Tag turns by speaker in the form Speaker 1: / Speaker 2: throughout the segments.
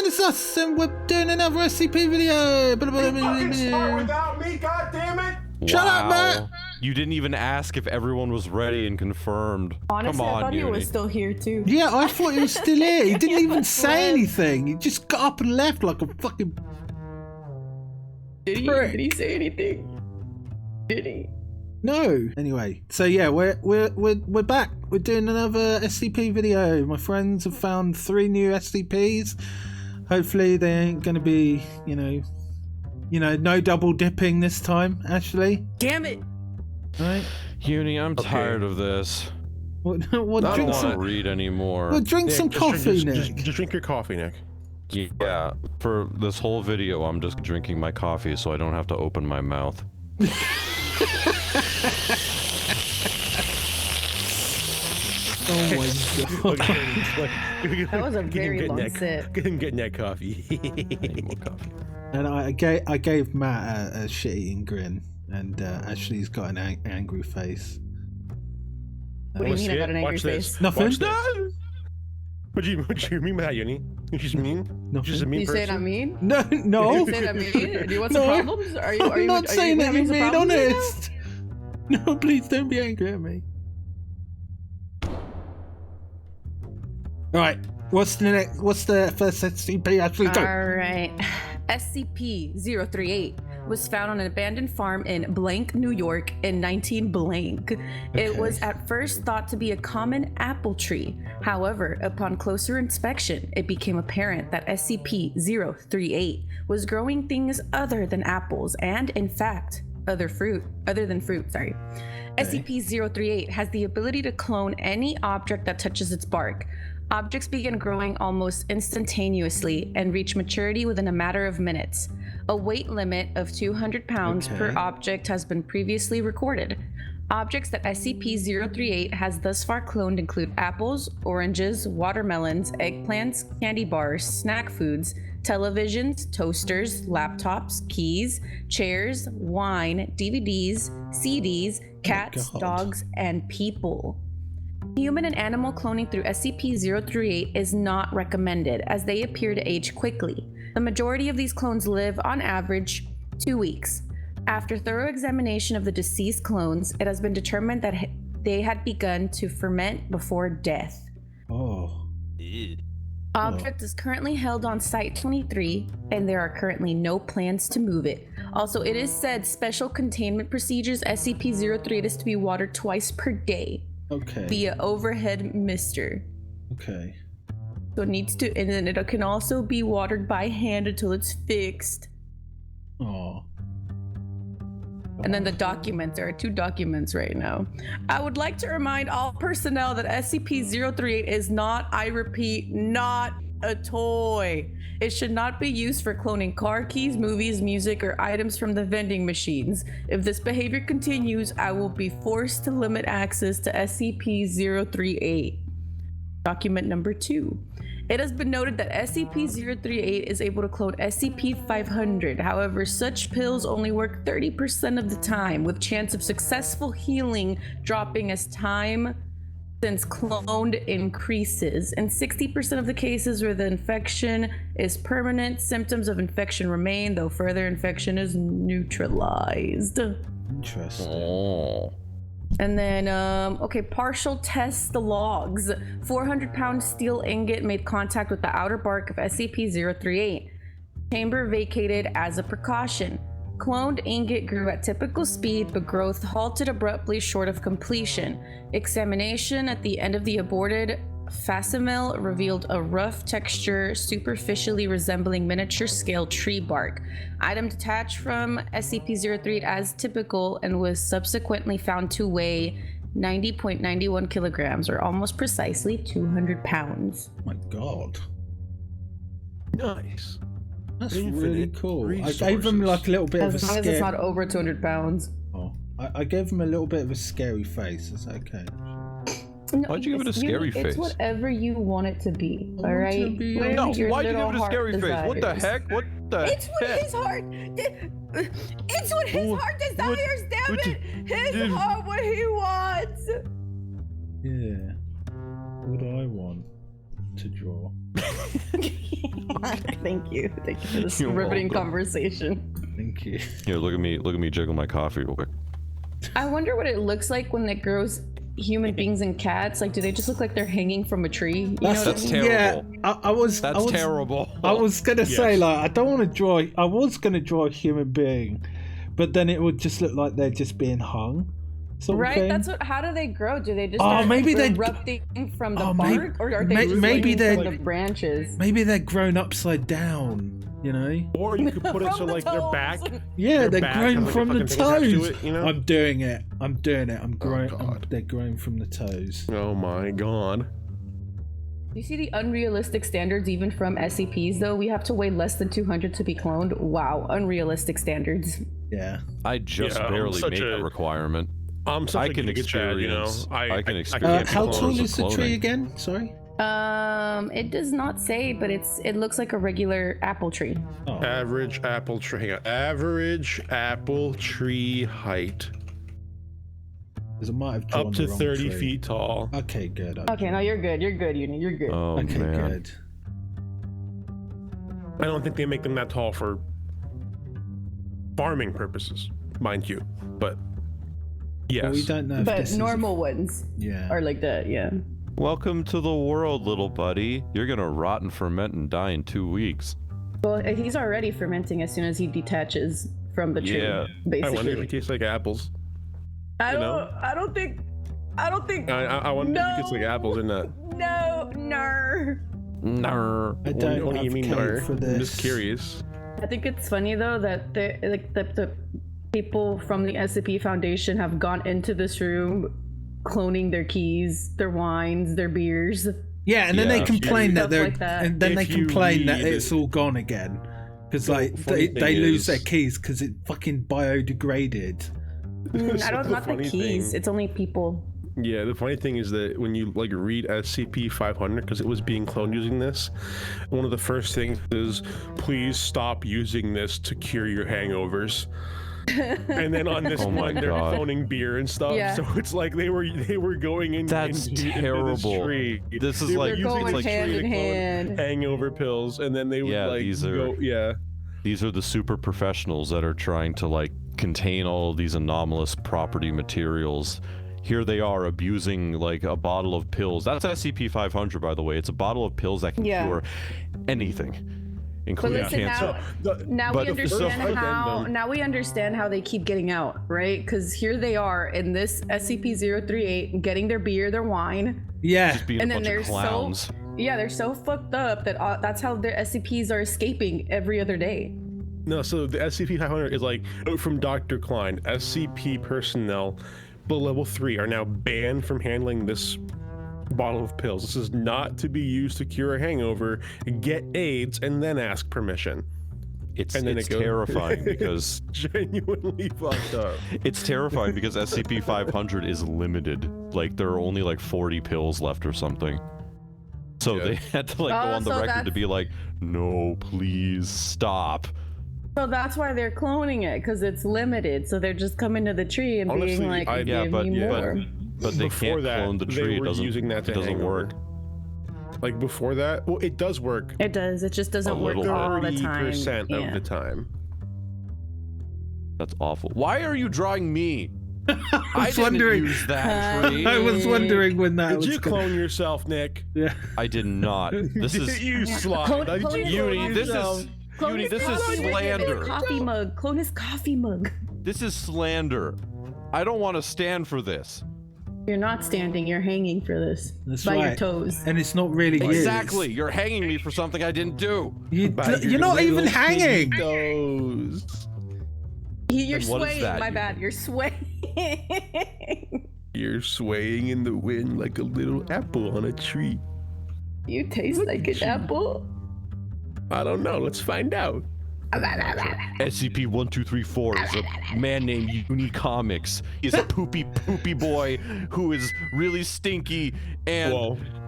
Speaker 1: it's us, and we're doing another SCP video.
Speaker 2: Fucking start without me, goddammit!
Speaker 1: Shut up, Matt!
Speaker 3: You didn't even ask if everyone was ready and confirmed.
Speaker 4: Honestly,
Speaker 3: Come on,
Speaker 4: I thought he
Speaker 3: Uni.
Speaker 4: was still here too.
Speaker 1: Yeah, I thought he was still here. He didn't even say anything. He just got up and left like a fucking...
Speaker 4: Did he say anything? Did he?
Speaker 1: No. Anyway, so yeah, we're back. We're doing another SCP video. My friends have found 3 new SCPs. Hopefully they ain't gonna be, you know, no double dipping this time, Ashley.
Speaker 4: Damn it!
Speaker 1: Right?
Speaker 3: Uni, I'm tired of this.
Speaker 1: What,
Speaker 3: I don't
Speaker 1: drink
Speaker 3: want
Speaker 1: some,
Speaker 3: to read anymore.
Speaker 1: well, drink
Speaker 2: Nick,
Speaker 1: some coffee, Nick.
Speaker 2: Just drink your coffee, Nick.
Speaker 3: Yeah, for this whole video, I'm just drinking my coffee so I don't have to open my mouth.
Speaker 1: Oh my god.
Speaker 4: That was a very long
Speaker 2: sip. Get him getting that coffee.
Speaker 3: I need more coffee.
Speaker 1: And I gave Matt a shit-eating grin, and Ashley's got an angry face.
Speaker 4: What do you mean I got an angry face?
Speaker 1: Nothing.
Speaker 2: Watch this. What do you mean by that, Uni? You just mean?
Speaker 1: Nothing.
Speaker 2: Just a mean
Speaker 4: You
Speaker 2: person?
Speaker 4: saying I'm mean?
Speaker 1: No.
Speaker 4: You saying I'm mean? Do you want some problems? Are you?
Speaker 1: I'm not saying that you're being honest.
Speaker 4: Right
Speaker 1: No, please don't be angry at me. All right. What's the first SCP actually do?
Speaker 4: All right. SCP-038 was found on an abandoned farm in blank, New York in 19 blank. It was at first thought to be a common apple tree. However, upon closer inspection, it became apparent that SCP-038 was growing things other than apples and, in fact, other than fruit. SCP-038 has the ability to clone any object that touches its bark. Objects begin growing almost instantaneously and reach maturity within a matter of minutes. A weight limit of 200 pounds per object has been previously recorded. Objects that SCP-038 has thus far cloned include apples, oranges, watermelons, eggplants, candy bars, snack foods, televisions, toasters, laptops, keys, chairs, wine, DVDs, CDs, cats, dogs, and people. Human and animal cloning through SCP-038 is not recommended as they appear to age quickly. The majority of these clones live, on average, 2 weeks. After thorough examination of the deceased clones, it has been determined that they had begun to ferment before death.
Speaker 1: Oh.
Speaker 4: Object is currently held on Site-23, and there are currently no plans to move it. Also, it is said special containment procedures SCP-038 is to be watered twice per day.
Speaker 1: Okay.
Speaker 4: Via overhead mister.
Speaker 1: Okay.
Speaker 4: So it needs to, and then it can also be watered by hand until it's fixed.
Speaker 1: Oh.
Speaker 4: And then the documents, there are 2 documents right now. I would like to remind all personnel that SCP-038 is not, I repeat, not a toy. It should not be used for cloning car keys, movies, music, or items from the vending machines. If this behavior continues, I will be forced to limit access to SCP-038. Document number 2. It has been noted that SCP-038 is able to clone SCP-500. However, such pills only work 30% of the time, with chance of successful healing dropping as time since cloned increases. In 60% of the cases where the infection is permanent, symptoms of infection remain, though further infection is neutralized.
Speaker 1: Interesting.
Speaker 3: Oh.
Speaker 4: And then, partial test the logs. 400-pound steel ingot made contact with the outer bark of SCP-038. Chamber vacated as a precaution. Cloned ingot grew at typical speed, but growth halted abruptly short of completion. Examination at the end of the aborted facsimile revealed a rough texture superficially resembling miniature scale tree bark. Item detached from SCP-038 as typical and was subsequently found to weigh 90.91 kilograms, or almost precisely 200 pounds.
Speaker 1: Oh my god.
Speaker 2: Nice.
Speaker 1: That's really cool.
Speaker 2: Resources.
Speaker 1: I gave him like a little bit of a
Speaker 4: As long as it's not over 200 pounds.
Speaker 1: Oh, I gave him a little bit of a scary face. Is that okay?
Speaker 4: No,
Speaker 3: Why'd you give it a scary face?
Speaker 4: It's whatever you want it to be,
Speaker 1: I want
Speaker 4: alright?
Speaker 1: to be-
Speaker 3: No, why'd you give
Speaker 4: little
Speaker 3: it a
Speaker 4: heart
Speaker 3: scary face? What the
Speaker 4: desires.
Speaker 3: heck? What the
Speaker 4: It's what
Speaker 3: heck?
Speaker 4: his heart. It's what his heart desires. Damn it! His heart, what he wants.
Speaker 1: Yeah. What do I want? to draw.
Speaker 4: Thank you for this
Speaker 3: You're
Speaker 4: riveting
Speaker 3: welcome.
Speaker 4: conversation.
Speaker 1: Thank you.
Speaker 3: Here, look at me jiggle my coffee real quick.
Speaker 4: I wonder what it looks like when it grows human beings and cats. Like, do they just look like they're hanging from a tree? You know what I mean?
Speaker 3: terrible.
Speaker 1: Yeah, I was.
Speaker 3: That's terrible.
Speaker 1: I was gonna say,
Speaker 2: Yes.
Speaker 1: like, I don't want to draw. I was gonna draw a human being, but then it would just look like they're just being hung. Sort of
Speaker 4: Right?
Speaker 1: thing.
Speaker 4: That's what. How do they grow? Do they just
Speaker 1: Oh,
Speaker 4: start
Speaker 1: maybe they-
Speaker 4: erupting from the
Speaker 1: Oh,
Speaker 4: bark,
Speaker 1: maybe-
Speaker 4: or are they
Speaker 1: may-
Speaker 4: just
Speaker 1: maybe
Speaker 4: hanging
Speaker 1: they're-
Speaker 4: from the branches?
Speaker 1: Maybe they're grown upside down. You know?
Speaker 2: Or you could put it so
Speaker 4: From the
Speaker 2: like their
Speaker 4: toes.
Speaker 2: back.
Speaker 1: Yeah,
Speaker 2: Their
Speaker 1: they're
Speaker 2: back
Speaker 1: grown
Speaker 2: has, like, a
Speaker 1: from the
Speaker 2: fucking thing attached to
Speaker 1: toes.
Speaker 2: it, you know?
Speaker 1: I'm doing it. I'm doing it. I'm growing.
Speaker 2: God.
Speaker 1: They're growing from the toes.
Speaker 2: Oh my god.
Speaker 4: You see the unrealistic standards even from SCPs though? We have to weigh less than 200 to be cloned. Wow, unrealistic standards.
Speaker 1: Yeah.
Speaker 3: I just
Speaker 2: Yeah, I'm
Speaker 3: barely
Speaker 2: such
Speaker 3: made
Speaker 2: a-
Speaker 3: that requirement.
Speaker 2: I'm such
Speaker 3: I
Speaker 2: a
Speaker 3: can
Speaker 2: giga Chad, you know.
Speaker 3: experience. I can
Speaker 2: I
Speaker 3: experience
Speaker 1: How
Speaker 3: the
Speaker 1: tall
Speaker 3: horrors of
Speaker 1: is the tree
Speaker 3: cloning.
Speaker 1: again? Sorry.
Speaker 4: It does not say, but it looks like a regular apple tree.
Speaker 1: Oh.
Speaker 2: Average apple tree. Average apple tree height.
Speaker 1: Because I might have drawn
Speaker 2: Up
Speaker 1: the
Speaker 2: to
Speaker 1: wrong
Speaker 2: 30
Speaker 1: tree.
Speaker 2: feet tall.
Speaker 1: Okay, good.
Speaker 4: Okay, no, you're good. You're good, Uni. You're good.
Speaker 3: Oh
Speaker 1: Okay,
Speaker 3: man.
Speaker 1: good.
Speaker 2: I don't think they make them that tall for farming purposes, mind you. But yes.
Speaker 1: Well, we don't know if
Speaker 4: But
Speaker 1: this
Speaker 4: normal ones
Speaker 1: Yeah.
Speaker 4: are like that, yeah.
Speaker 3: Welcome to the world, little buddy. You're gonna rot and ferment and die in 2 weeks.
Speaker 4: Well, he's already fermenting as soon as he detaches from the tree.
Speaker 3: Yeah.
Speaker 2: I wonder if
Speaker 4: Basically.
Speaker 2: it tastes like apples.
Speaker 4: I
Speaker 2: you
Speaker 4: don't.
Speaker 2: know?
Speaker 4: I don't think. I
Speaker 2: wonder if it tastes like apples in that.
Speaker 4: No.
Speaker 3: Nar.
Speaker 1: I don't
Speaker 2: What do you
Speaker 1: have
Speaker 2: mean,
Speaker 1: code
Speaker 2: no?
Speaker 1: for
Speaker 2: I'm
Speaker 1: this.
Speaker 2: just curious.
Speaker 4: I think it's funny though that the people from the SCP Foundation have gone into this room, cloning their keys, their wines, their beers.
Speaker 1: Yeah, and then
Speaker 3: Yeah.
Speaker 1: they complain that
Speaker 4: Stuff
Speaker 1: they're,
Speaker 4: like that.
Speaker 1: and then they
Speaker 2: If you
Speaker 1: complain that
Speaker 2: read-
Speaker 1: it's all gone again, because
Speaker 2: The
Speaker 1: like
Speaker 2: funny
Speaker 1: they
Speaker 2: thing
Speaker 1: lose
Speaker 2: is-
Speaker 1: their keys because it fucking biodegraded.
Speaker 4: I don't.
Speaker 2: The
Speaker 4: Not the
Speaker 2: funny
Speaker 4: keys.
Speaker 2: thing-
Speaker 4: It's only people.
Speaker 2: Yeah, the funny thing is that when you like read SCP-500, because it was being cloned using this, one of the first things is, please stop using this to cure your hangovers. And then on this
Speaker 3: Oh my
Speaker 2: one, they're
Speaker 3: God.
Speaker 2: cloning beer and stuff.
Speaker 4: Yeah.
Speaker 2: So it's like they were going in.
Speaker 3: That's
Speaker 2: into
Speaker 3: terrible.
Speaker 2: this tree.
Speaker 3: This is
Speaker 2: They were
Speaker 3: like-
Speaker 4: They're
Speaker 2: using
Speaker 4: going
Speaker 2: this
Speaker 4: hand
Speaker 2: tree
Speaker 4: in
Speaker 2: to clone
Speaker 4: hand.
Speaker 2: hangover pills, and then they would
Speaker 3: Yeah,
Speaker 2: like
Speaker 3: these are-
Speaker 2: go. Yeah.
Speaker 3: These are the super professionals that are trying to like contain all of these anomalous property materials. Here they are abusing like a bottle of pills. That's SCP-500, by the way. It's a bottle of pills that can
Speaker 4: Yeah.
Speaker 3: cure anything,
Speaker 4: But
Speaker 3: including
Speaker 4: listen
Speaker 3: cancer.
Speaker 4: now
Speaker 3: But
Speaker 4: we
Speaker 3: the first
Speaker 4: understand how.
Speaker 2: addendum-
Speaker 4: Now we understand how they keep getting out, right? Because here they are in this SCP-038, getting their beer, their wine.
Speaker 1: Yeah,
Speaker 3: Being
Speaker 4: And
Speaker 3: a
Speaker 4: then
Speaker 3: bunch of
Speaker 4: they're
Speaker 3: clowns.
Speaker 4: Yeah, they're so fucked up that that's how their SCPs are escaping every other day.
Speaker 2: No, so the SCP-500 is like from Dr. Klein. SCP personnel below level 3 are now banned from handling this bottle of pills. This is not to be used to cure a hangover, get AIDS, and then ask permission.
Speaker 3: It's
Speaker 2: And then it goes-
Speaker 3: terrifying because
Speaker 2: Genuinely fucked up.
Speaker 3: it's terrifying because SCP-500 is limited. Like there are only like 40 pills left or something. So
Speaker 2: Yeah.
Speaker 3: they had to like go
Speaker 4: Oh,
Speaker 3: on the
Speaker 4: so
Speaker 3: record to
Speaker 4: that's-
Speaker 3: be like, no, please stop.
Speaker 4: So that's why they're cloning it, because it's limited. So they're just coming to the tree and
Speaker 2: Honestly,
Speaker 4: being like,
Speaker 2: I-
Speaker 3: Yeah,
Speaker 4: give
Speaker 3: but-
Speaker 4: me
Speaker 3: yeah,
Speaker 4: more.
Speaker 3: But they
Speaker 2: Before
Speaker 3: can't
Speaker 2: that,
Speaker 3: clone the
Speaker 2: they
Speaker 3: tree. It
Speaker 2: were
Speaker 3: doesn't,
Speaker 2: using that to
Speaker 3: it doesn't
Speaker 2: hangover.
Speaker 3: work.
Speaker 2: Like before that, well, it does work
Speaker 4: It does. It just doesn't
Speaker 3: A
Speaker 4: work
Speaker 3: little
Speaker 4: all the time.
Speaker 2: 30%
Speaker 4: Yeah.
Speaker 2: of the time.
Speaker 3: That's awful. Why are you drawing me? I
Speaker 1: was
Speaker 3: didn't
Speaker 1: wondering.
Speaker 3: use that tree.
Speaker 1: I was wondering when that
Speaker 2: Did
Speaker 1: was.
Speaker 2: you clone yourself, Nick?
Speaker 1: Yeah.
Speaker 3: I did not. This is
Speaker 2: you slide.
Speaker 4: Clone-
Speaker 2: Did
Speaker 4: clone
Speaker 2: you
Speaker 4: his
Speaker 2: clone
Speaker 3: Uni. This
Speaker 2: yourself?
Speaker 3: is
Speaker 4: Clone
Speaker 3: Uni.
Speaker 4: his
Speaker 3: This is
Speaker 4: coffee mug.
Speaker 3: slander.
Speaker 4: His coffee mug. Clone his coffee mug.
Speaker 3: This is slander. I don't want to stand for this.
Speaker 4: You're not standing. You're hanging for this.
Speaker 1: That's
Speaker 4: by your
Speaker 1: right.
Speaker 4: toes.
Speaker 1: And it's not really you.
Speaker 3: Exactly. You're hanging me for something I didn't do.
Speaker 1: You're not even hanging.
Speaker 2: Toes.
Speaker 4: You're
Speaker 3: And what is
Speaker 4: swaying.
Speaker 3: that,
Speaker 4: My
Speaker 3: you-
Speaker 4: bad. You're swaying.
Speaker 2: You're swaying in the wind like a little apple on a tree.
Speaker 4: You taste like an apple.
Speaker 2: I don't know. Let's find out.
Speaker 3: SCP-1234 is a man named UNiCOMICS. He's a poopy boy who is really stinky and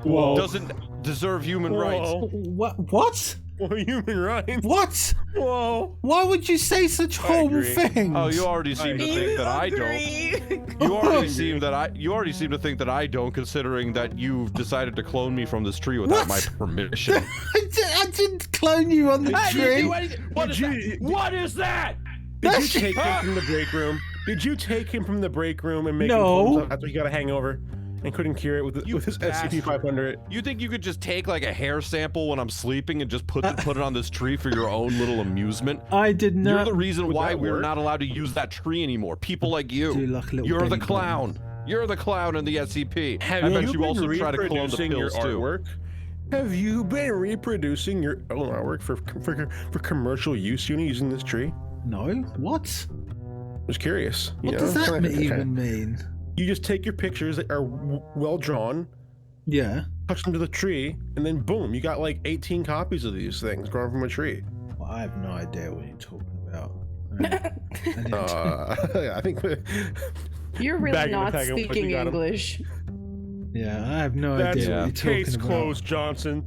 Speaker 2: Whoa.
Speaker 3: doesn't deserve human rights.
Speaker 1: What?
Speaker 2: for human rights.
Speaker 1: What?
Speaker 2: Whoa.
Speaker 1: Why would you say such horrible
Speaker 2: agree.
Speaker 1: things?
Speaker 3: Oh, you already seem to think that I don't. You already seem to think that I don't, considering that you've decided to clone me from this tree without my permission.
Speaker 1: I didn't clone you on the
Speaker 3: I
Speaker 1: tree.
Speaker 3: didn't do anything. What is that?
Speaker 2: Did you take him from the break room? Did you take him from the break room and make him
Speaker 1: No.
Speaker 2: clone himself after he got a hangover and couldn't cure it with his SCP-500?
Speaker 3: You think you could just take like a hair sample when I'm sleeping and just put it on this tree for your own little amusement?
Speaker 1: I did not.
Speaker 3: You're the reason
Speaker 2: Would
Speaker 3: why
Speaker 2: that
Speaker 3: we're
Speaker 2: work?
Speaker 3: not allowed to use that tree anymore. People like you.
Speaker 1: Do like a little
Speaker 3: You're the
Speaker 1: baby
Speaker 3: clown. You're the clown in the SCP.
Speaker 2: Have
Speaker 3: I bet
Speaker 2: you
Speaker 3: you
Speaker 2: been
Speaker 3: also try to clone the
Speaker 2: reproducing your
Speaker 3: pills too.
Speaker 2: artwork? Have you been reproducing your own artwork for commercial use, Uni, using this tree?
Speaker 1: No. What?
Speaker 2: I was curious.
Speaker 1: What does that even mean?
Speaker 2: You just take your pictures that are well drawn,
Speaker 1: Yeah.
Speaker 2: touch them to the tree, and then boom, you got like 18 copies of these things growing from a tree.
Speaker 1: Well, I have no idea what you're talking about.
Speaker 2: I think
Speaker 4: You're really
Speaker 2: Bagging
Speaker 4: not
Speaker 2: the tag of what you
Speaker 4: speaking
Speaker 2: got 'em.
Speaker 4: English.
Speaker 1: yeah, I have no
Speaker 2: that's
Speaker 1: idea what you're talking
Speaker 2: case
Speaker 1: about.
Speaker 2: closed, Johnson.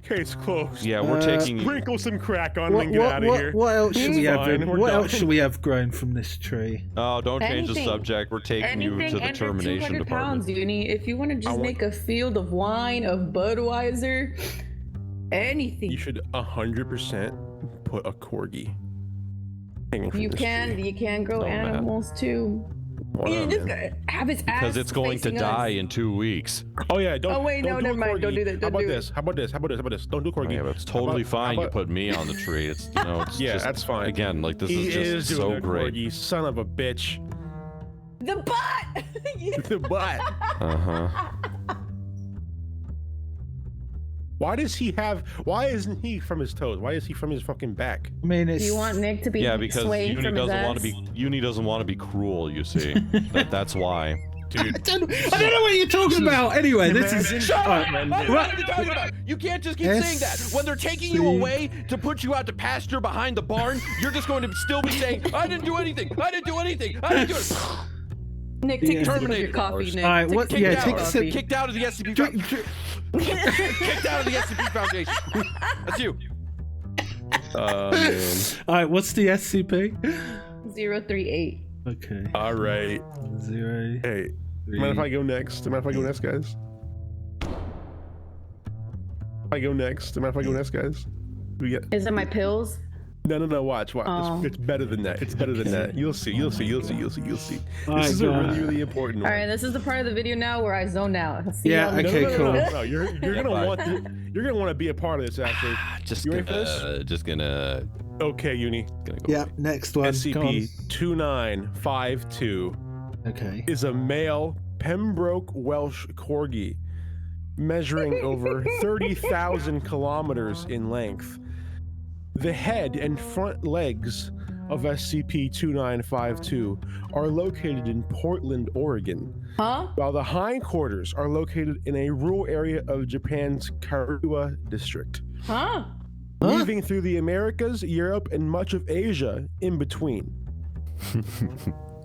Speaker 2: Case closed.
Speaker 3: Yeah, we're taking.
Speaker 2: Sprinkle some crack on it and get out of here.
Speaker 1: What else should we have?
Speaker 2: Fine, we're
Speaker 1: What
Speaker 2: done.
Speaker 1: else should we have grown from this tree?
Speaker 3: Oh, don't change the
Speaker 4: Anything.
Speaker 3: subject. We're taking you
Speaker 4: Anything
Speaker 3: to the
Speaker 4: under
Speaker 3: termination
Speaker 4: 200
Speaker 3: department.
Speaker 4: pounds, Uni. If you want to just
Speaker 2: want-
Speaker 4: make a field of wine, of Budweiser, anything.
Speaker 2: You should 100% put a corgi. hanging from
Speaker 4: You
Speaker 2: this
Speaker 4: can
Speaker 2: tree.
Speaker 4: grow
Speaker 3: Oh, man.
Speaker 4: animals too.
Speaker 2: Why
Speaker 4: You
Speaker 2: not,
Speaker 4: just
Speaker 2: man?
Speaker 4: gotta have his ass
Speaker 3: Because it's going to
Speaker 4: facing
Speaker 3: die
Speaker 4: us.
Speaker 3: in 2 weeks.
Speaker 2: Oh yeah, don't.
Speaker 4: Oh, wait,
Speaker 2: don't
Speaker 4: no,
Speaker 2: do
Speaker 4: never
Speaker 2: a
Speaker 4: mind. Don't
Speaker 2: corgi.
Speaker 4: do that,
Speaker 2: How
Speaker 4: don't
Speaker 2: about
Speaker 4: do it.
Speaker 2: this? How about this? How about this? How about this? Don't do corgi.
Speaker 3: Yeah, but it's
Speaker 2: How
Speaker 3: totally
Speaker 2: about-
Speaker 3: fine.
Speaker 2: how
Speaker 3: You
Speaker 2: about-
Speaker 3: put me on the tree. It's it's
Speaker 2: Yeah,
Speaker 3: just,
Speaker 2: that's fine.
Speaker 3: Again, like this
Speaker 2: He
Speaker 3: is just
Speaker 2: doing
Speaker 3: so
Speaker 2: a
Speaker 3: great.
Speaker 2: corgi, son of a bitch.
Speaker 4: The butt.
Speaker 2: The butt.
Speaker 3: Uh huh.
Speaker 2: Why does he have? Why isn't he from his toes? Why is he from his fucking back?
Speaker 1: I mean, it's
Speaker 4: You want Nick to be
Speaker 3: Yeah, because
Speaker 4: swaying
Speaker 3: Uni
Speaker 4: from his
Speaker 3: doesn't want
Speaker 4: ass?
Speaker 3: to be Uni doesn't want to be cruel. You see, that's why.
Speaker 1: I don't know what you're talking about. Anyway, this is.
Speaker 3: Shut up!
Speaker 2: Imagine-
Speaker 3: I don't know what you're talking about. You can't just keep saying that. When they're taking you away to put you out to pasture behind the barn, you're just going to still be saying, "I didn't do anything. I didn't do anything. I didn't do it."
Speaker 4: Nick, take a sip of your
Speaker 3: Terminated
Speaker 4: coffee,
Speaker 3: ours.
Speaker 4: Nick.
Speaker 1: All right, what?
Speaker 3: Kicked
Speaker 1: Yeah,
Speaker 3: out.
Speaker 1: take a sip.
Speaker 3: Kicked out of the SCP. Kicked out of the SCP Foundation. That's you.
Speaker 2: Man.
Speaker 1: All right, what's the SCP?
Speaker 4: 038.
Speaker 1: Okay.
Speaker 2: All right.
Speaker 1: 0.
Speaker 2: Hey, mind if I go next? Mind if I go next, guys? If I go next? Mind if I go next, guys? We get.
Speaker 4: Is it my pills?
Speaker 2: No, watch.
Speaker 4: Oh.
Speaker 2: It's better than that. It's better than that. You'll see.
Speaker 1: All
Speaker 2: This
Speaker 1: right,
Speaker 2: is
Speaker 1: go
Speaker 2: a
Speaker 1: on.
Speaker 2: really important
Speaker 4: All
Speaker 2: one.
Speaker 4: right, this is the part of the video now where I zone out. See
Speaker 1: Yeah,
Speaker 4: y'all
Speaker 1: okay,
Speaker 4: later.
Speaker 1: cool.
Speaker 2: No, you're gonna want to be a part of this. Actually,
Speaker 3: Just
Speaker 2: You ready for
Speaker 3: gonna
Speaker 2: okay, Uni.
Speaker 3: go.
Speaker 1: Yeah, next one. Go on.
Speaker 2: SCP-2952
Speaker 1: Okay.
Speaker 2: is a male Pembroke Welsh corgi, measuring over 30,000 kilometers in length. The head and front legs of SCP-2952 are located in Portland, Oregon,
Speaker 4: Huh?
Speaker 2: while the hindquarters are located in a rural area of Japan's Karuiwa district,
Speaker 4: Huh?
Speaker 2: weaving through the Americas, Europe, and much of Asia in between.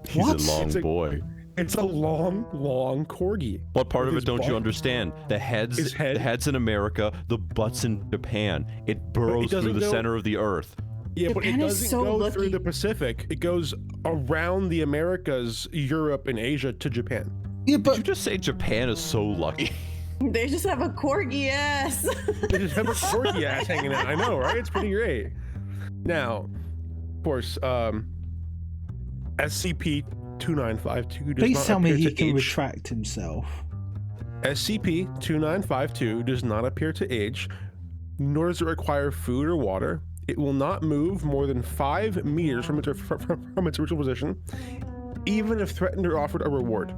Speaker 3: He's
Speaker 1: What?
Speaker 3: a long
Speaker 2: It's a-
Speaker 3: boy.
Speaker 2: It's a long corgi.
Speaker 3: What part of
Speaker 2: With
Speaker 3: it don't
Speaker 2: his
Speaker 3: you
Speaker 2: butt.
Speaker 3: understand? The
Speaker 2: His head.
Speaker 3: head's in America, the butt's in Japan. It burrows through
Speaker 2: doesn't
Speaker 3: the
Speaker 2: go-
Speaker 3: center of the earth.
Speaker 2: Yeah, but it
Speaker 4: Japan is
Speaker 2: doesn't
Speaker 4: so
Speaker 2: go
Speaker 4: lucky.
Speaker 2: through the Pacific. It goes around the Americas, Europe, and Asia to Japan.
Speaker 1: Yeah,
Speaker 3: Did you
Speaker 1: but
Speaker 3: just say Japan is so lucky?
Speaker 4: They just have a corgi ass.
Speaker 2: They just have a corgi ass hanging out. I know, right? It's pretty great. Now, of course, SCP-2952 does
Speaker 1: please
Speaker 2: not
Speaker 1: tell me
Speaker 2: appear
Speaker 1: he
Speaker 2: to
Speaker 1: can
Speaker 2: age.
Speaker 1: retract himself.
Speaker 2: SCP-2952 does not appear to age, nor does it require food or water. It will not move more than 5 meters from its original position, even if threatened or offered a reward.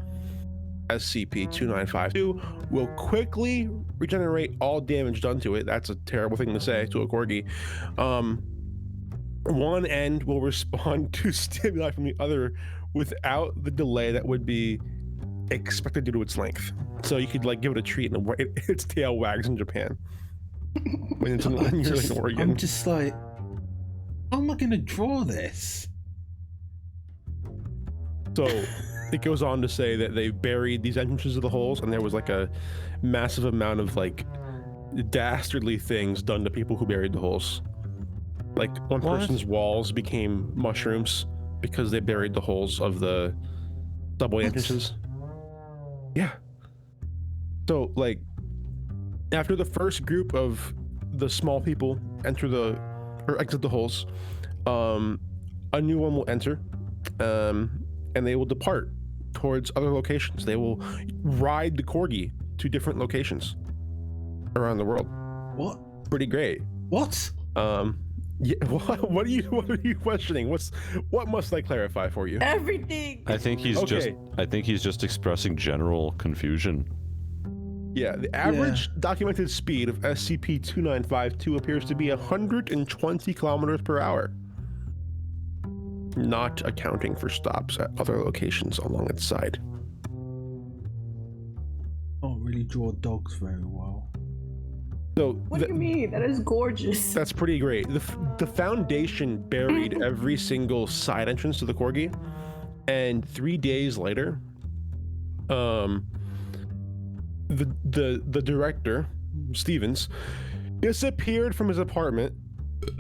Speaker 2: SCP-2952 will quickly regenerate all damage done to it. That's a terrible thing to say to a corgi. One end will respond to stimuli from the other without the delay that would be expected due to its length. So you could like give it a treat and its tail wags in Japan. When it's in Oregon.
Speaker 1: I'm just like, how am I going to draw this?
Speaker 2: So it goes on to say that they buried these entrances of the holes, and there was like a massive amount of like dastardly things done to people who buried the holes. Like one
Speaker 3: What?
Speaker 2: person's walls became mushrooms because they buried the holes of the subway entrances. Yeah. So like after the first group of the small people exit the holes, a new one will enter, and they will depart towards other locations. They will ride the corgi to different locations around the world.
Speaker 1: What?
Speaker 2: Pretty great.
Speaker 1: What?
Speaker 2: Yeah, what are you questioning? What must I clarify for you?
Speaker 4: Everything.
Speaker 3: I think he's just expressing general confusion.
Speaker 2: Yeah, the average documented speed of SCP-2952 appears to be 120 kilometers per hour, not accounting for stops at other locations along its side.
Speaker 1: Don't really draw dogs very well.
Speaker 2: So
Speaker 4: What do you mean? That is gorgeous.
Speaker 2: that's pretty great. The Foundation buried every single side entrance to the corgi, and 3 days later, the director, Stevens, disappeared from his apartment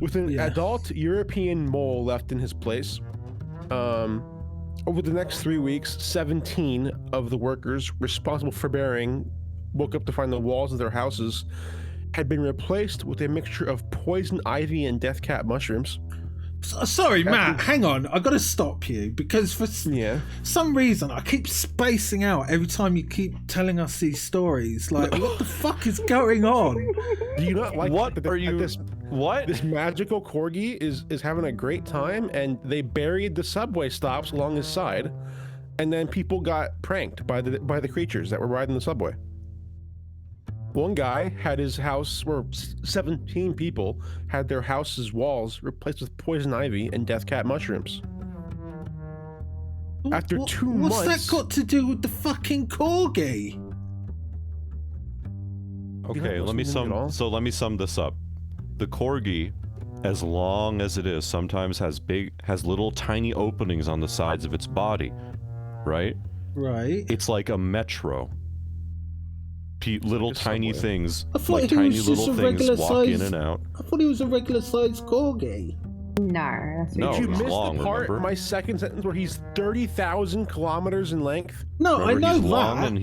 Speaker 2: with an adult European mole left in his place. Over the next 3 weeks, 17 of the workers responsible for burying woke up to find the walls of their houses had been replaced with a mixture of poison ivy and death cap mushrooms.
Speaker 1: Sorry, Matt, hang on. I gotta stop you because for some reason I keep spacing out every time you keep telling us these stories. Like, what the fuck is going on?
Speaker 2: Do you not like
Speaker 3: What?
Speaker 2: This magical corgi is having a great time, and they buried the subway stops along his side, and then people got pranked by the creatures that were riding the subway. One guy had his house, or 17 people had their house's walls replaced with poison ivy and death cat mushrooms. After 2 months...
Speaker 1: What's that got to do with the fucking corgi?
Speaker 3: Okay, let me sum this up. The corgi, as long as it is, sometimes has little tiny openings on the sides of its body, right?
Speaker 1: Right.
Speaker 3: It's like a metro. Little tiny things,
Speaker 1: I thought
Speaker 3: like
Speaker 1: he
Speaker 3: tiny
Speaker 1: was just
Speaker 3: little
Speaker 1: a
Speaker 3: things
Speaker 1: regular
Speaker 3: walk in
Speaker 1: size-
Speaker 3: and out.
Speaker 1: I thought he was a regular sized corgi.
Speaker 4: Nah, that's
Speaker 3: No,
Speaker 2: Did you
Speaker 3: he's
Speaker 2: miss
Speaker 3: long,
Speaker 2: the part,
Speaker 3: remember?
Speaker 2: my second sentence, where he's 30,000 kilometers in length?
Speaker 1: No,
Speaker 3: Remember,
Speaker 1: I know
Speaker 3: he's
Speaker 1: that.
Speaker 3: long and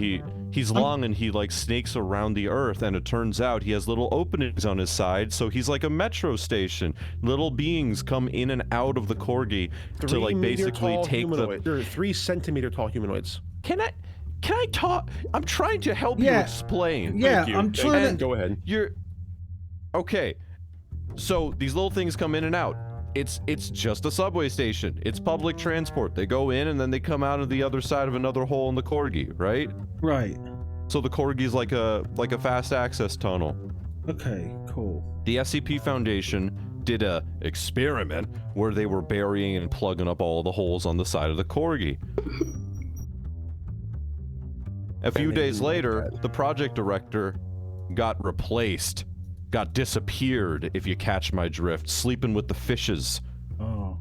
Speaker 3: he's long and he like snakes around the earth, and it turns out he has little openings on his side, so he's like a metro station. Little beings come in and out of the corgi to like basically take
Speaker 2: They're 3 centimeter tall humanoids.
Speaker 3: Can I talk? I'm trying to help you
Speaker 1: Yeah.
Speaker 3: explain.
Speaker 1: Yeah,
Speaker 2: Thank you.
Speaker 1: I'm trying to.
Speaker 2: Go ahead.
Speaker 3: Okay. So these little things come in and out. It's just a subway station. It's public transport. They go in and then they come out of the other side of another hole in the corgi, right?
Speaker 1: Right.
Speaker 3: So the corgi's like a fast access tunnel.
Speaker 1: Okay, cool.
Speaker 3: The SCP Foundation did a experiment where they were burying and plugging up all the holes on the side of the corgi. A few days later, the project director got replaced, got disappeared, if you catch my drift, sleeping with the fishes.
Speaker 1: Oh.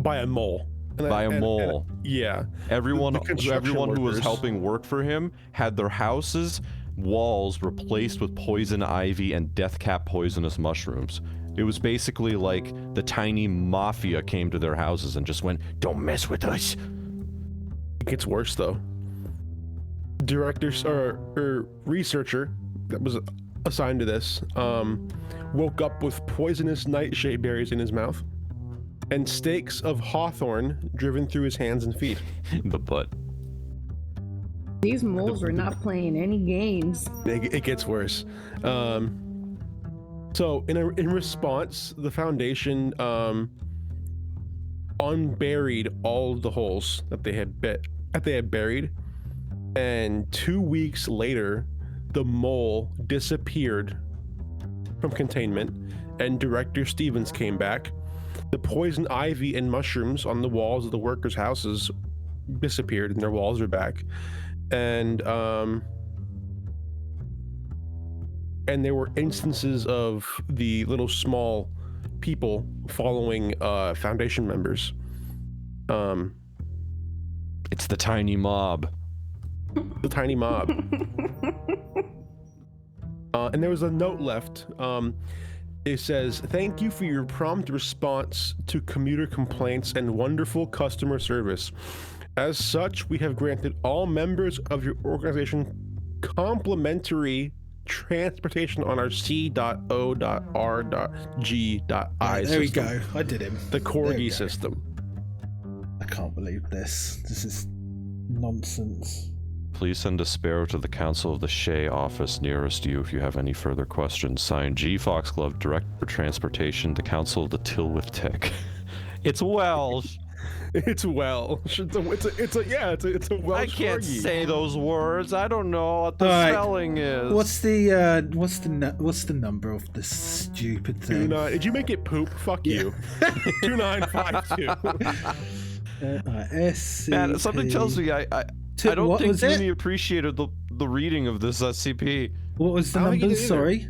Speaker 2: By a mole.
Speaker 3: Mole.
Speaker 2: Yeah.
Speaker 3: Everyone
Speaker 2: The construction
Speaker 3: who was
Speaker 2: workers.
Speaker 3: helping work for him had their houses' walls replaced with poison ivy and death cap poisonous mushrooms. It was basically like the tiny mafia came to their houses and just went, "Don't mess with us."
Speaker 2: It gets worse though. Directors or researcher that was assigned to this woke up with poisonous nightshade berries in his mouth and stakes of hawthorn driven through his hands and feet.
Speaker 3: The butt.
Speaker 4: These moles are not playing any games.
Speaker 2: It gets worse. So in response, the Foundation unburied all of the holes that they had buried, and 2 weeks later, the mole disappeared from containment, and Director Stevens came back. The poison ivy and mushrooms on the walls of the workers' houses disappeared, and their walls are back. And there were instances of the little small people following Foundation members.
Speaker 3: It's the tiny mob.
Speaker 2: The tiny mob. And there was a note left. It says, "Thank you for your prompt response to commuter complaints and wonderful customer service. As such, we have granted all members of your organization complimentary transportation on our C.O.R.G.I
Speaker 1: There we
Speaker 2: system,
Speaker 1: go. I did him.
Speaker 2: the
Speaker 1: There we
Speaker 2: corgi
Speaker 1: go.
Speaker 2: system."
Speaker 1: I can't believe this. This is nonsense.
Speaker 3: Please send a sparrow to the Council of the Shea office nearest you if you have any further questions. Signed, G. Foxglove, Director of Transportation, the Council of the Tilwith Tech. It's Welsh.
Speaker 2: It's Welsh. It's a Welsh.
Speaker 3: I can't
Speaker 2: corgi.
Speaker 3: say those words. I don't know what the
Speaker 1: Alright.
Speaker 3: spelling is.
Speaker 1: What's the number of this stupid thing?
Speaker 2: Did you make it poop? Fuck you. 2952.
Speaker 1: SCP.
Speaker 3: Man, something tells me I don't
Speaker 1: what
Speaker 3: think
Speaker 1: was it?
Speaker 3: Uni appreciated the reading of this SCP.
Speaker 1: What was the
Speaker 2: I don't think he
Speaker 1: number?
Speaker 2: did
Speaker 1: Sorry.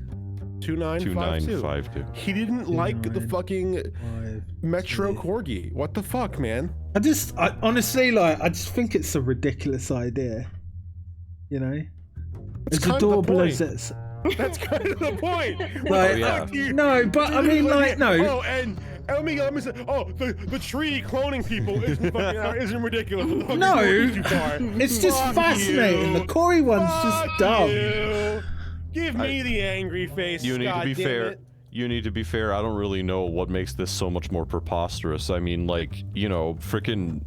Speaker 2: 2952.
Speaker 3: 2952.
Speaker 2: He didn't like the
Speaker 1: 2952.
Speaker 2: fucking Metro Corgi. What the fuck, man?
Speaker 1: I honestly, I just think it's a ridiculous idea. You know,
Speaker 2: It's
Speaker 1: as
Speaker 2: kind of the
Speaker 1: adorable
Speaker 2: point.
Speaker 1: as it's.
Speaker 2: That's kind of the point.
Speaker 1: Like,
Speaker 2: What the
Speaker 3: yeah.
Speaker 2: fuck do you-
Speaker 1: No, but I mean, like, no.
Speaker 2: Oh, and let me say. Oh, the tree cloning people isn't ridiculous. The fucking
Speaker 1: No.
Speaker 2: Corgi's too far.
Speaker 1: It's just
Speaker 2: Fuck
Speaker 1: fascinating.
Speaker 2: you.
Speaker 1: The Corey one's
Speaker 2: Fuck
Speaker 1: just dumb.
Speaker 2: you. Give me the angry face.
Speaker 3: You need to be
Speaker 2: God damn
Speaker 3: fair.
Speaker 2: it.
Speaker 3: You need to be fair. I don't really know what makes this so much more preposterous. I mean, like, you know, frickin'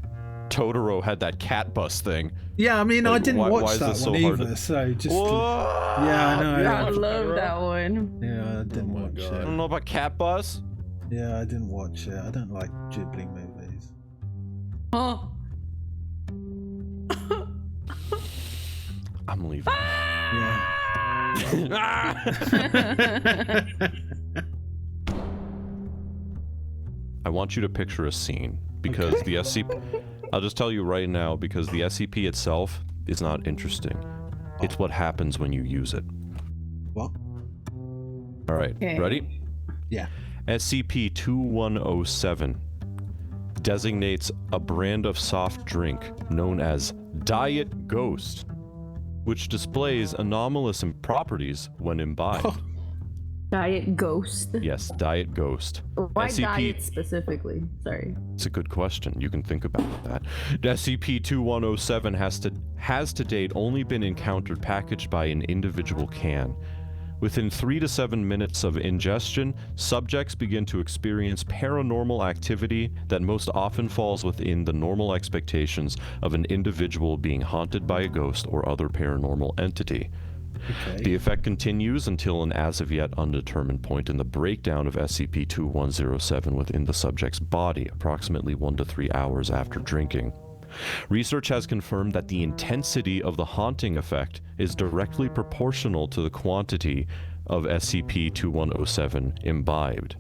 Speaker 3: Totoro had that cat bus thing.
Speaker 1: Yeah, I mean, I
Speaker 3: Like,
Speaker 1: didn't
Speaker 3: why
Speaker 1: watch
Speaker 3: is
Speaker 1: that
Speaker 3: this
Speaker 1: one
Speaker 3: so hard
Speaker 1: either,
Speaker 3: to-
Speaker 1: so just.
Speaker 3: Whoa!
Speaker 1: Yeah, I know.
Speaker 4: I
Speaker 1: Yeah,
Speaker 4: love that one.
Speaker 1: I didn't
Speaker 2: my
Speaker 1: watch
Speaker 2: God.
Speaker 3: I
Speaker 1: it.
Speaker 3: don't know about cat bus.
Speaker 1: Yeah, I didn't watch it. I don't like Ghibli movies.
Speaker 4: Oh.
Speaker 3: I'm leaving.
Speaker 1: Yeah.
Speaker 3: I want you to picture a scene because the SCP. I'll just tell you right now because the SCP itself is not interesting. It's what happens when you use it.
Speaker 1: What?
Speaker 3: All right,
Speaker 4: Okay.
Speaker 3: ready?
Speaker 1: Yeah.
Speaker 3: SCP-2107 designates a brand of soft drink known as Diet Ghost, which displays anomalous properties when imbibed.
Speaker 1: Oh.
Speaker 4: Diet Ghost.
Speaker 3: Yes, Diet Ghost.
Speaker 4: Why
Speaker 3: SCP
Speaker 4: diet specifically? Sorry.
Speaker 3: It's a good question. You can think about that. SCP-2107 has to date only been encountered packaged by an individual can. Within 3 to 7 minutes of ingestion, subjects begin to experience paranormal activity that most often falls within the normal expectations of an individual being haunted by a ghost or other paranormal entity.
Speaker 1: Okay.
Speaker 3: The effect continues until an as-of-yet undetermined point in the breakdown of SCP-2107 within the subject's body, approximately 1 to 3 hours after drinking. Research has confirmed that the intensity of the haunting effect is directly proportional to the quantity of SCP-2107 imbibed.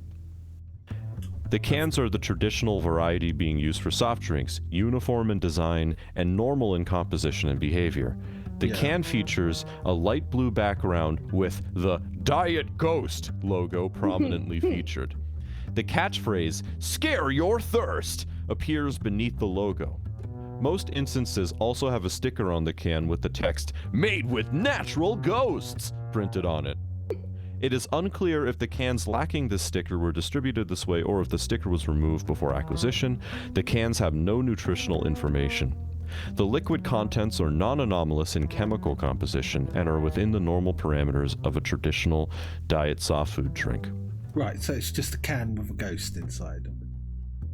Speaker 3: The cans are the traditional variety being used for soft drinks, uniform in design, and normal in composition and behavior. The
Speaker 1: Yeah.
Speaker 3: can features a light blue background with the Diet Ghost logo prominently featured. The catchphrase, "Scare your thirst," appears beneath the logo. Most instances also have a sticker on the can with the text, "Made with natural ghosts," printed on it. It is unclear if the cans lacking this sticker were distributed this way or if the sticker was removed before acquisition. The cans have no nutritional information. The liquid contents are non-anomalous in chemical composition and are within the normal parameters of a traditional diet soft food drink.
Speaker 1: Right, so it's just a can with a ghost inside.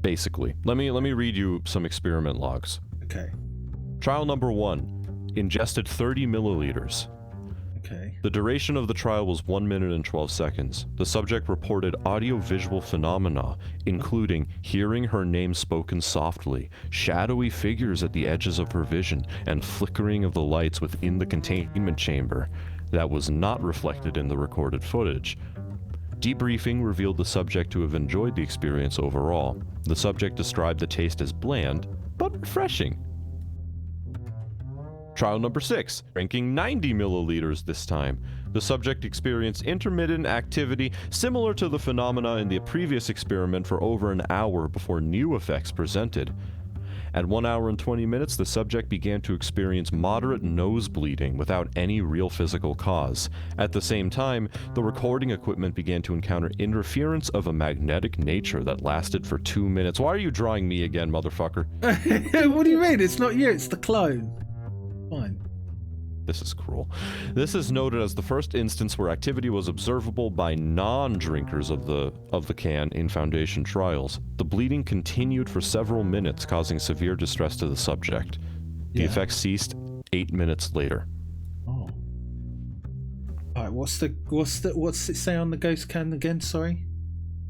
Speaker 3: Basically. Let me read you some experiment logs.
Speaker 1: Okay.
Speaker 3: Trial number 1. Ingested 30 milliliters.
Speaker 1: Okay.
Speaker 3: The duration of the trial was 1 minute and 12 seconds. The subject reported audio-visual phenomena, including hearing her name spoken softly, shadowy figures at the edges of her vision, and flickering of the lights within the containment chamber. That was not reflected in the recorded footage. Debriefing revealed the subject to have enjoyed the experience overall. The subject described the taste as bland, but refreshing. Trial number 6, drinking 90 milliliters this time. The subject experienced intermittent activity similar to the phenomena in the previous experiment for over an hour before new effects presented. At 1 hour and 20 minutes, the subject began to experience moderate nose bleeding without any real physical cause. At the same time, the recording equipment began to encounter interference of a magnetic nature that lasted for 2 minutes. Why are you drawing me again, motherfucker?
Speaker 1: What do you mean? It's not you, it's the clone. Fine.
Speaker 3: This is cruel. This is noted as the first instance where activity was observable by non-drinkers of the can in Foundation trials. The bleeding continued for several minutes, causing severe distress to the subject. The effects ceased 8 minutes later.
Speaker 1: Oh. Alright, what's it say on the ghost can again, sorry?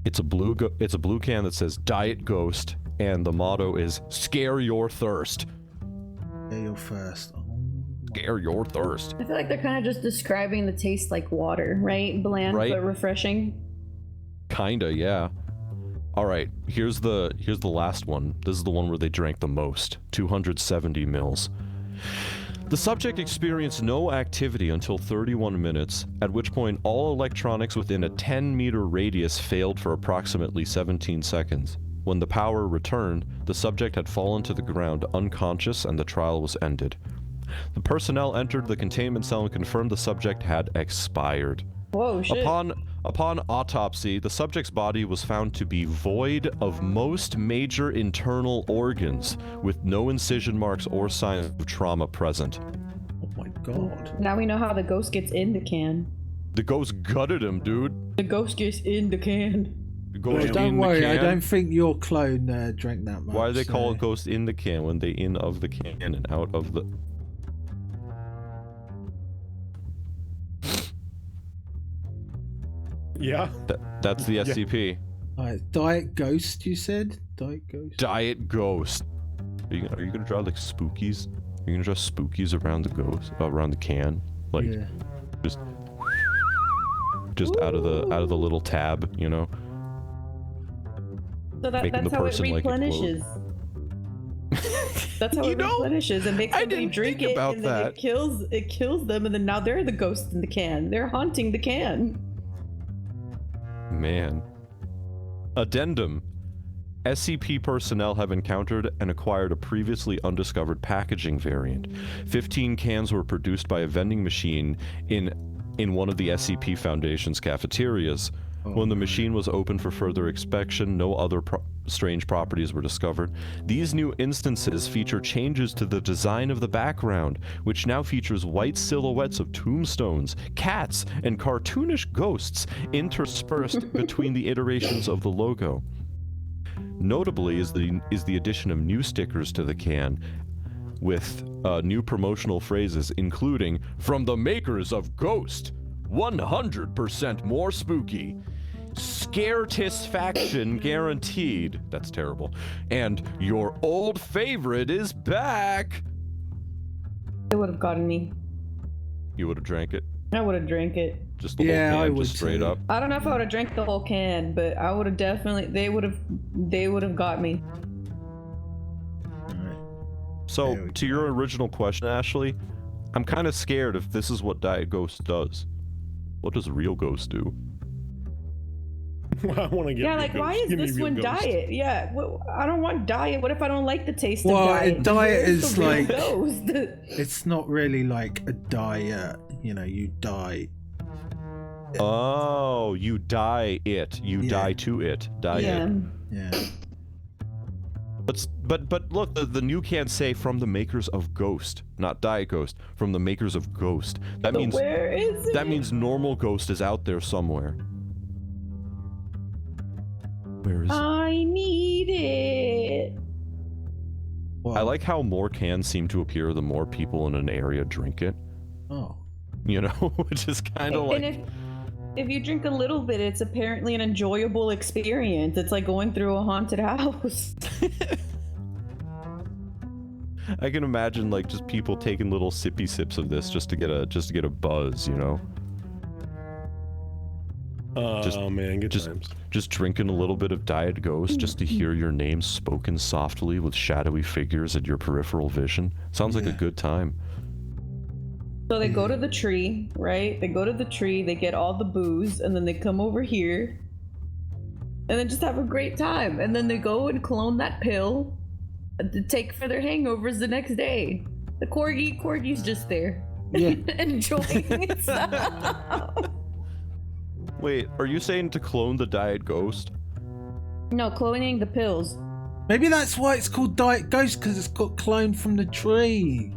Speaker 3: It's a blue can that says Diet Ghost, and the motto is Scare Your Thirst.
Speaker 1: Scare your thirst.
Speaker 3: Scare your thirst.
Speaker 4: I feel like they're kind of just describing the taste like water, right? Bland
Speaker 3: Right.
Speaker 4: but refreshing.
Speaker 3: Kinda, yeah. All right, here's the last one. This is the one where they drank the most, 270 mils. The subject experienced no activity until 31 minutes, at which point all electronics within a 10-meter radius failed for approximately 17 seconds. When the power returned, the subject had fallen to the ground unconscious and the trial was ended. The personnel entered the containment cell and confirmed the subject had expired.
Speaker 4: Whoa, shit.
Speaker 3: Upon autopsy, the subject's body was found to be void of most major internal organs, with no incision marks or signs of trauma present.
Speaker 1: Oh my god.
Speaker 4: Now we know how the ghost gets in the can.
Speaker 3: The ghost gutted him, dude.
Speaker 4: The ghost gets in the can.
Speaker 3: The ghost
Speaker 1: Don't
Speaker 3: in
Speaker 1: worry,
Speaker 3: the
Speaker 1: I
Speaker 3: can.
Speaker 1: don't think your clone drank that much.
Speaker 3: Why do they call
Speaker 1: so-
Speaker 3: it ghost in the can when they in of the can and out of the...
Speaker 2: Yeah.
Speaker 3: That's the SCP.
Speaker 1: Alright, Diet Ghost, you said? Diet Ghost?
Speaker 3: Diet Ghost. Are you gonna draw like spookies? Are you gonna draw spookies around the ghost, around the can, like
Speaker 1: Yeah.
Speaker 3: just out of the little tab, you know?
Speaker 4: So
Speaker 3: Making
Speaker 4: that's
Speaker 3: the
Speaker 4: how it
Speaker 3: person like explode.
Speaker 4: replenishes. That's how
Speaker 3: You
Speaker 4: it
Speaker 3: know,
Speaker 4: replenishes. It makes
Speaker 3: I
Speaker 4: somebody
Speaker 3: didn't
Speaker 4: drink
Speaker 3: think
Speaker 4: it,
Speaker 3: about
Speaker 4: and then
Speaker 3: that.
Speaker 4: it kills them, and then now they're the ghost in the can. They're haunting the can.
Speaker 3: Man. Addendum. SCP personnel have encountered and acquired a previously undiscovered packaging variant. 15 cans were produced by a vending machine in one of the SCP Foundation's cafeterias. When the machine was opened for further inspection, no other strange properties were discovered. These new instances feature changes to the design of the background, which now features white silhouettes of tombstones, cats, and cartoonish ghosts interspersed between the iterations of the logo. Notably is the addition of new stickers to the can, with new promotional phrases including, "From the makers of Ghost, 100% more spooky. Scaretisfaction guaranteed." That's terrible. And "Your old favorite is back."
Speaker 4: It would have gotten me.
Speaker 3: You would have drank it.
Speaker 4: I would have drank it.
Speaker 3: Just the
Speaker 1: Yeah,
Speaker 3: whole
Speaker 1: I
Speaker 3: can,
Speaker 1: would
Speaker 3: just straight
Speaker 1: too.
Speaker 3: up.
Speaker 4: I don't know if I would have drank the whole can, but I would have definitely. They would have got me.
Speaker 1: Alright.
Speaker 3: So,
Speaker 1: There we
Speaker 3: to your original question, Ashley, I'm kind of scared if this is what Diet Ghost does. What does real Ghost do?
Speaker 2: I want to get.
Speaker 4: Yeah,
Speaker 2: real
Speaker 4: like why
Speaker 2: ghost.
Speaker 4: is
Speaker 2: Give me
Speaker 4: this
Speaker 2: real
Speaker 4: one
Speaker 2: ghost.
Speaker 4: diet? Yeah, I don't want diet. What if I don't like the taste
Speaker 1: Well,
Speaker 4: of diet?
Speaker 1: diet
Speaker 4: Where's
Speaker 1: is
Speaker 4: the real
Speaker 1: like-
Speaker 4: ghost?
Speaker 1: It's not really like a diet, you know, you die.
Speaker 3: Oh, you die it. You
Speaker 1: Yeah.
Speaker 3: die to it. Die
Speaker 4: Yeah.
Speaker 3: it.
Speaker 1: Yeah.
Speaker 3: But look, the new can say "from the makers of Ghost," not Diet Ghost. From the makers of Ghost. That
Speaker 4: So
Speaker 3: means
Speaker 4: where is it?
Speaker 3: that means normal Ghost is out there somewhere. Where is it?
Speaker 4: I need it.
Speaker 1: Well,
Speaker 3: I like how more cans seem to appear the more people in an area drink it.
Speaker 1: Oh.
Speaker 3: You know, which is kind of
Speaker 4: And
Speaker 3: like
Speaker 4: if you drink a little bit, it's apparently an enjoyable experience. It's like going through a haunted house.
Speaker 3: I can imagine like just people taking little sippy sips of this just to get a buzz, you know. Just-
Speaker 2: Oh man, good
Speaker 3: just-
Speaker 2: times.
Speaker 3: Just drinking a little bit of Diet Ghost just to hear your name spoken softly with shadowy figures at your peripheral vision. Sounds like a
Speaker 1: Yeah.
Speaker 3: good time.
Speaker 4: So they go to the tree, right? They go to the tree, they get all the booze, and then they come over here, and then just have a great time. And then they go and clone that pill, to take for their hangovers the next day. The corgi's just there.
Speaker 1: Yeah.
Speaker 4: Enjoying itself.
Speaker 3: Wait, are you saying to clone the Diet Ghost?
Speaker 4: No, cloning the pills.
Speaker 1: Maybe that's why it's called Diet Ghost, because it's got cloned from the tree.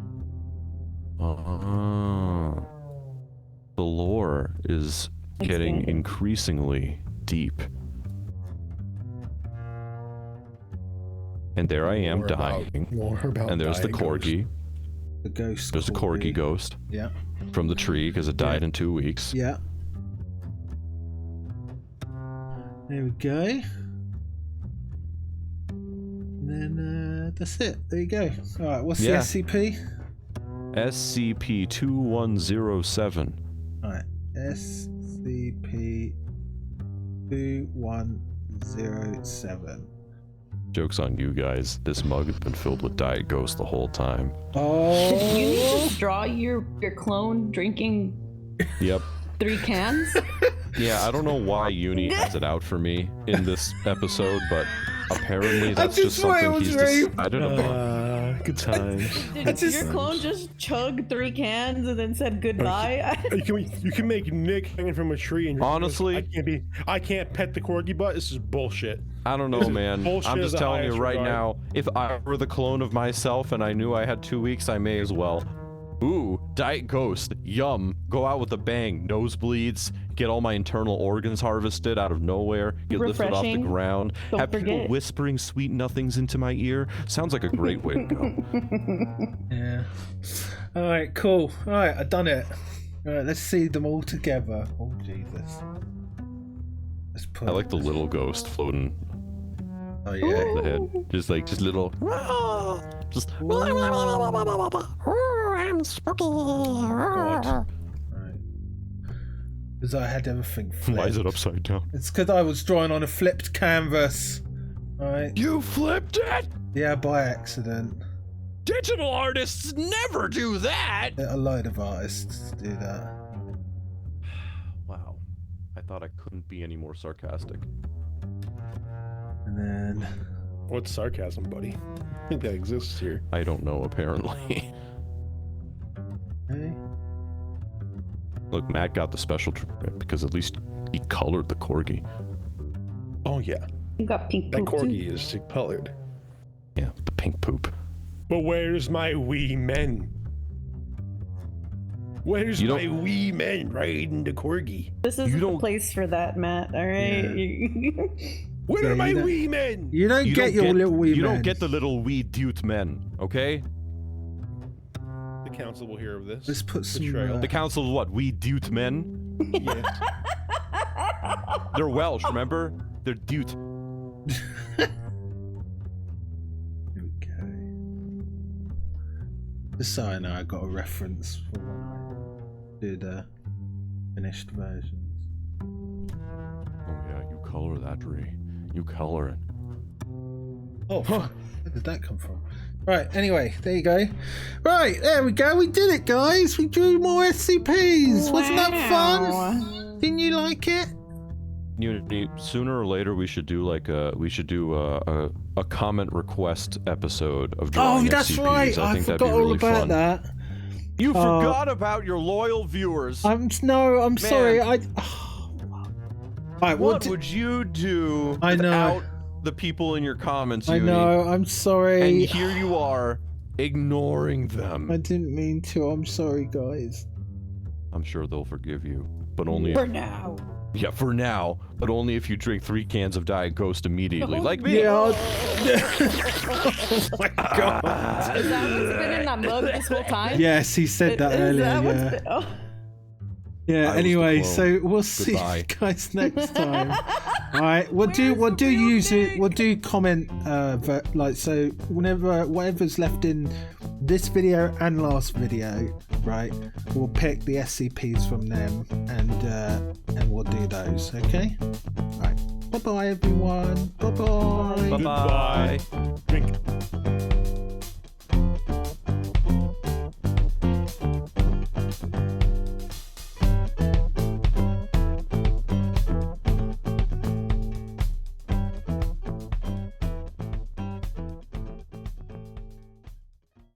Speaker 3: The lore is getting
Speaker 4: Expanded.
Speaker 3: increasingly deep. And there I am dying.
Speaker 2: More about
Speaker 3: And there's the
Speaker 2: Diet Ghost.
Speaker 3: corgi.
Speaker 1: The ghost.
Speaker 3: There's the corgi ghost
Speaker 1: Yeah.
Speaker 3: from the tree because it died in 2 weeks.
Speaker 1: Yeah. There we go. And then that's it. There you go. All right. What's the
Speaker 3: Yeah.
Speaker 1: SCP?
Speaker 3: SCP-2107.
Speaker 1: All right. SCP-2107.
Speaker 3: Joke's on you guys. This mug has been filled with Diet Ghost the whole time.
Speaker 1: Oh.
Speaker 4: Did you need to draw your clone drinking
Speaker 3: Yep.
Speaker 4: 3 cans?
Speaker 3: Yeah, I don't know why Uni has it out for me in this episode, but apparently that's just
Speaker 1: thought it
Speaker 3: something
Speaker 1: was
Speaker 3: he's
Speaker 1: very-
Speaker 3: decided upon.
Speaker 2: Good times.
Speaker 4: Did your clone just chug 3 cans and then said goodbye?
Speaker 2: You can make Nick hanging from a tree and
Speaker 3: Honestly-
Speaker 2: I can't pet the corgi butt. This is bullshit.
Speaker 3: I don't know,
Speaker 2: This is
Speaker 3: man.
Speaker 2: bullshit
Speaker 3: I'm
Speaker 2: of
Speaker 3: just
Speaker 2: the
Speaker 3: telling you
Speaker 2: highest
Speaker 3: right
Speaker 2: regard.
Speaker 3: now, if I were the clone of myself and I knew I had 2 weeks, I may as well. Ooh, Diet Ghost, yum. Go out with a bang. Nosebleeds, get all my internal organs harvested out of nowhere, get lifted off the
Speaker 4: Refreshing.
Speaker 3: ground,
Speaker 4: Don't
Speaker 3: have people
Speaker 4: forget.
Speaker 3: whispering sweet nothings into my ear. Sounds like a great way to go.
Speaker 1: Yeah. All right. Cool. All right. I've done it. All right. Let's see them all together. Oh Jesus. Let's put.
Speaker 3: I like the little ghost floating
Speaker 1: Oh yeah.
Speaker 3: the head. Just little. Just. I'm spooky.
Speaker 1: God. Right. Because I had everything flipped.
Speaker 3: Why is it upside down?
Speaker 1: It's because I was drawing on a flipped canvas. Right.
Speaker 3: You flipped it?
Speaker 1: Yeah, by accident.
Speaker 3: Digital artists never do that!
Speaker 1: A load of artists do that.
Speaker 3: Wow. I thought I couldn't be any more sarcastic.
Speaker 1: And then.
Speaker 2: What's sarcasm, buddy? I think that exists here.
Speaker 3: I don't know, apparently.
Speaker 1: Okay.
Speaker 3: Look, Matt got the special treatment because at least he colored the corgi.
Speaker 2: Oh yeah,
Speaker 4: You got pink
Speaker 2: that
Speaker 4: poop, too.
Speaker 2: corgi is colored.
Speaker 3: Yeah, the pink poop.
Speaker 2: But where's my wee men? Where's
Speaker 3: You
Speaker 2: my
Speaker 3: don't-
Speaker 2: wee men riding the corgi?
Speaker 4: This isn't the
Speaker 3: don't-
Speaker 4: place for that, Matt. All right.
Speaker 2: Where
Speaker 1: Yeah,
Speaker 2: are my
Speaker 1: you don't-
Speaker 2: wee men?
Speaker 1: You don't get your little wee
Speaker 3: You
Speaker 1: men.
Speaker 3: don't get the little wee dude men, okay?
Speaker 2: The council will hear of this.
Speaker 1: Let's put some.
Speaker 2: Betrayal.
Speaker 3: The council of what? Wee dude men?
Speaker 2: Yes.
Speaker 3: They're Welsh, remember? They're dude.
Speaker 1: Okay. Just so I know, I got a reference for when I did finished versions.
Speaker 3: Oh yeah, you color that, Ree. You color it.
Speaker 1: Oh, fuck. Where did that come from? Right, anyway, there you go. Right, there we go. We did it, guys. We drew more SCPs. Wasn't that fun? Didn't you like it?
Speaker 3: Sooner or later, we should do like a comment request episode of drawing
Speaker 1: Oh, that's
Speaker 3: SCPs.
Speaker 1: right. I
Speaker 3: think that'd
Speaker 1: forgot
Speaker 3: be really
Speaker 1: all about
Speaker 3: fun.
Speaker 1: that.
Speaker 3: You forgot about your loyal viewers.
Speaker 1: I'm sorry. Right,
Speaker 3: What would you do
Speaker 1: I know.
Speaker 3: without the people in your comments,
Speaker 1: I
Speaker 3: Uni?
Speaker 1: know. I'm sorry.
Speaker 3: And here you are, ignoring them.
Speaker 1: I didn't mean to. I'm sorry, guys.
Speaker 3: I'm sure they'll forgive you, but only
Speaker 4: For now.
Speaker 3: yeah, for now, but only if you drink 3 cans of Diet Ghost immediately, like me.
Speaker 1: Yeah. Oh my god.
Speaker 4: Is that what's been in that mug this whole time?
Speaker 1: Yes, he said that
Speaker 4: Is
Speaker 1: earlier.
Speaker 4: that what's
Speaker 1: Yeah.
Speaker 4: been- oh.
Speaker 1: Yeah.
Speaker 3: I was the
Speaker 1: Anyway,
Speaker 3: clone.
Speaker 1: so we'll see
Speaker 3: Goodbye.
Speaker 1: you guys next time. All right. We'll do comment like so whatever's left in this video and last video, right? We'll pick the SCPs from them and we'll do those. Okay. All right. Bye bye everyone. Bye bye.
Speaker 3: Bye bye.
Speaker 2: Drink.